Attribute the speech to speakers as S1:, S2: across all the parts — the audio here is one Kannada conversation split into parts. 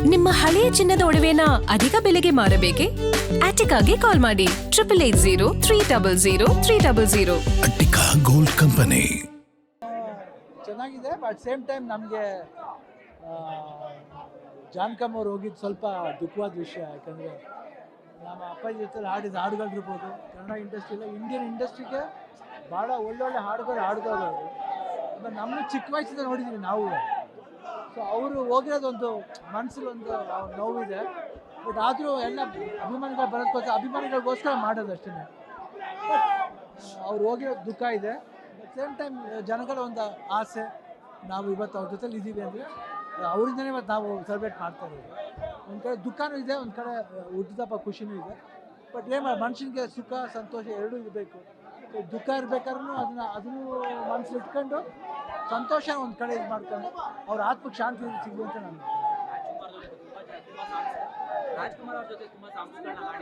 S1: ನಿಮ್ಮ ಹಳೆಯ ಚಿನ್ನದ ಒಡವೆನ ಅಧಿಕ ಬೆಲೆಗೆ ಮಾರಬೇಕೆ? ಆಟಿಕಾಗೆ ಕಾಲ್ ಮಾಡಿ 8880
S2: ಅಟ್ಟಿಕಾ ಗೋಲ್ಡ್ ಕಂಪನಿ.
S3: ಚೆನ್ನಾಗಿದೆ. ಬಟ್ ಸೇಮ್ ಟೈಮ್ ನಮಗೆ ಜಾನ್ಕಮ್ ಅವ್ರು ಹೋಗಿದ್ದು ಸ್ವಲ್ಪ ದುಃಖವಾದ ವಿಷಯ. ಯಾಕಂದರೆ ನಮ್ಮ ಅಪ್ಪಾಜಿ ಜೊತೆ ಹಾಡಿದ ಹಾಡುಗಳಿರ್ಬೋದು, ಕನ್ನಡ ಇಂಡಸ್ಟ್ರಿಯಲ್ಲಿ ಇಂಡಿಯನ್ ಇಂಡಸ್ಟ್ರಿಗೆ ಭಾಳ ಒಳ್ಳೊಳ್ಳೆ ಹಾಡುಗಳು ಹಾಡ್ದವ್ರು ಅವರು. ಮತ್ತು ನಮ್ಮನ್ನು ಚಿಕ್ಕ ವಯಸ್ಸಿಂದ ನೋಡಿದ್ದೀವಿ ನಾವು. ಸೊ ಅವರು ಹೋಗಿರೋದೊಂದು ಮನಸ್ಸಲ್ಲಿ ಒಂದು ನೋವಿದೆ. ಬಟ್ ಆದರೂ ಎಲ್ಲ ಅಭಿಮಾನಿಗಳು ಬರೋದಕ್ಕೋಸ್ಕರ ಅಭಿಮಾನಿಗಳಿಗೋಸ್ಕರ ಮಾಡೋದು ಅಷ್ಟೇ. ಅವ್ರು ಹೋಗಿರೋ ದುಃಖ ಇದೆ. ಸೇಮ್ ಟೈಮ್ ಜನಗಳ ಒಂದು ಆಸೆ, ನಾವು ಇವತ್ತು ಅವ್ರ ಜೊತೆಲಿ ಇದ್ದೀವಿ ಅಂದರೆ ಅವರಿಂದನೇ ಇವತ್ತು ನಾವು ಸೆಲೆಬ್ರೇಟ್ ಮಾಡ್ತಾ ಇದ್ದೀವಿ. ಒಂದು ಕಡೆ ದುಃಖನೂ ಇದೆ, ಒಂದು ಕಡೆ ಹುಟ್ಟಿದಪ್ಪ ಖುಷಿನೂ ಇದೆ. ಬಟ್ ಏನು ಮನುಷ್ಯನಿಗೆ ಸುಖ ಸಂತೋಷ ಎರಡೂ ಇರಬೇಕು. ದುಃಖ ಇರಬೇಕಾದ್ರೂ ಅದನ್ನು ಮನಸ್ಸಲ್ಲಿ ಇಟ್ಕೊಂಡು ಸಂತೋಷ ಒಂದು ಕಡೆ ಇದು ಮಾಡ್ಕೊಂಡು ಅವ್ರ ಆತ್ಮಕ್ಕೆ ಶಾಂತಿ ಸಿಗಲಿ ಅಂತ ನಾನು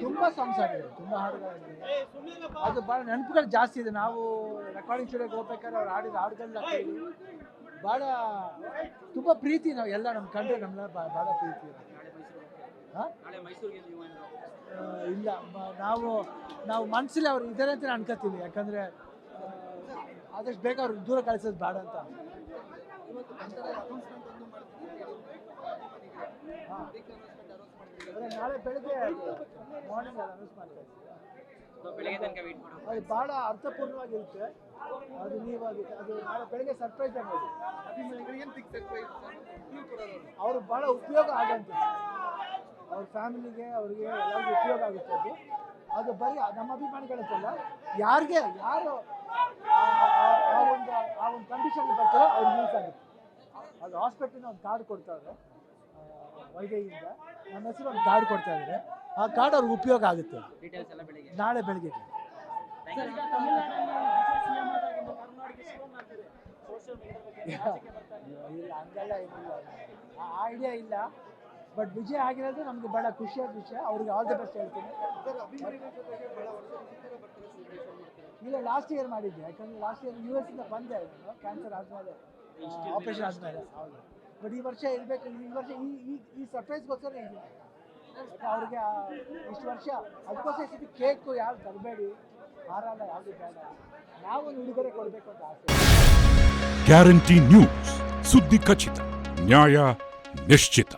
S3: ತುಂಬ ಸಾಂಗ್ಸ್ ಆಡಿದೆ, ತುಂಬ ಹಾಡುಗಳಾಗಿದೆ. ಅದು ಭಾಳ ನೆನಪುಗಳು ಜಾಸ್ತಿ ಇದೆ. ನಾವು ರೆಕಾರ್ಡಿಂಗ್ ಸ್ಟುಡಿಯೋಗೆ ಹೋಗ್ಬೇಕಾದ್ರೆ ಅವ್ರು ಆಡಿದ ಹಾಡುಗಳನ್ನ ಕೇಳಿ ಭಾಳ ತುಂಬ ಪ್ರೀತಿ. ನಾವು ಎಲ್ಲ ನಮ್ಮ ಕಂಡ್ರೆ ನಮ್ಮೆಲ್ಲ ಭಾಳ ಪ್ರೀತಿ ಇದೆ. ಹಾಂ ಇಲ್ಲ, ನಾವು ಮನಸ್ಸಲ್ಲಿ ಅವ್ರು ಇದ್ದಾರೆ ಅಂತ ಅನ್ಕೋತೀವಿ. ಯಾಕಂದರೆ ಆದಷ್ಟು ಬೇಗ ಅವ್ರಿಗೆ ದೂರ ಕಳಿಸೋದು ಬೇಡ ಅಂತ. ನಾಳೆ ಬೆಳಗ್ಗೆ ಮಾರ್ನಿಂಗ್ ಅನೌನ್ಸ್ ಮಾಡ್ತಾ ಇದ್ದೀವಿ. ಅದು ಭಾಳ ಅರ್ಥಪೂರ್ಣವಾಗಿರುತ್ತೆ. ಅದು ಅದು ನಾಳೆ ಬೆಳಗ್ಗೆ ಸರ್ಪ್ರೈಸ್ ಆಗೋದು. ಅವರು ಭಾಳ ಉಪಯೋಗ ಆಗಂತ, ಅವ್ರ ಫ್ಯಾಮಿಲಿಗೆ ಅವ್ರಿಗೆ ಎಲ್ಲರಿಗೂ ಉಪಯೋಗ ಆಗುತ್ತೆ. ಅದು ಬರೀ ನಮ್ಮ ಅಭಿಮಾನಿಗಳಂತಲ್ಲ, ಯಾರು ಆ ಒಂದು ಕಂಡೀಷನ್ ಬರ್ತಾರೋ ಅವ್ರಿಗೆ ಯೂಸ್ ಆಗುತ್ತೆ. ಅದು ಹಾಸ್ಪಿಟಲ್ನ ಒಂದು ಕಾರ್ಡ್ ಕೊಡ್ತಾರೆ ವೈದ್ಯರಿಂದ, ನಮ್ಮ ಹೆಸರು ಒಂದು ಕಾರ್ಡ್ ಕೊಡ್ತಾ ಇದ್ದಾರೆ. ಆ ಕಾರ್ಡ್ ಅವ್ರಿಗೆ ಉಪಯೋಗ ಆಗುತ್ತೆ ನಾಳೆ ಬೆಳಗ್ಗೆ. ಇಲ್ಲ, ಹಂಗೆಲ್ಲ ಏನಿಲ್ಲ, ಆ ಐಡಿಯಾ ಇಲ್ಲ. ಬಟ್ ವಿಜಯ್ ಆಗಿರೋದು ನಮ್ಗೆ ಭಾಳ ಖುಷಿಯಾದ ವಿಷಯ. ಅವ್ರಿಗೆ ಆಲ್ ದಿ ಬೆಸ್ಟ್ ಹೇಳ್ತೀನಿ. ಇಲ್ಲ, ಲಾಸ್ಟ್ ಇಯರ್ ಮಾಡಿದ್ದೆ. ಯಾಕಂದರೆ ಲಾಸ್ಟ್ ಇಯರ್ US ಇಂದ ಬಂದೆ ನಾನು, ಕ್ಯಾನ್ಸರ್ ಆದಮೇಲೆ, ಆಪ್ರೇಷನ್ ಆದಮೇಲೆ. ಹೌದು. ಬಟ್ ಈ ವರ್ಷ ಇರಬೇಕು. ಈ ವರ್ಷ ಈ ಸರ್ಪ್ರೈಸ್ಗೋಸ್ಕರ ಇದೆ. ಅವ್ರಿಗೆ ಇಷ್ಟು ವರ್ಷ ಅದಕ್ಕೋಸ್ಕರ ಕೇಕು ಯಾರು ತರಬೇಡಿ, ಹಾರಲ್ಲ ಯಾವುದು ಬೇಡ, ನಾವೊಂದು ಉಡುಗೊರೆ ಕೊಡಬೇಕು ಅಂತ ಆಸೆ.
S2: ಗ್ಯಾರಂಟಿ ನ್ಯೂಸ್, ಸುದ್ದಿ ಖಚಿತ, ನ್ಯಾಯ ನಿಶ್ಚಿತ.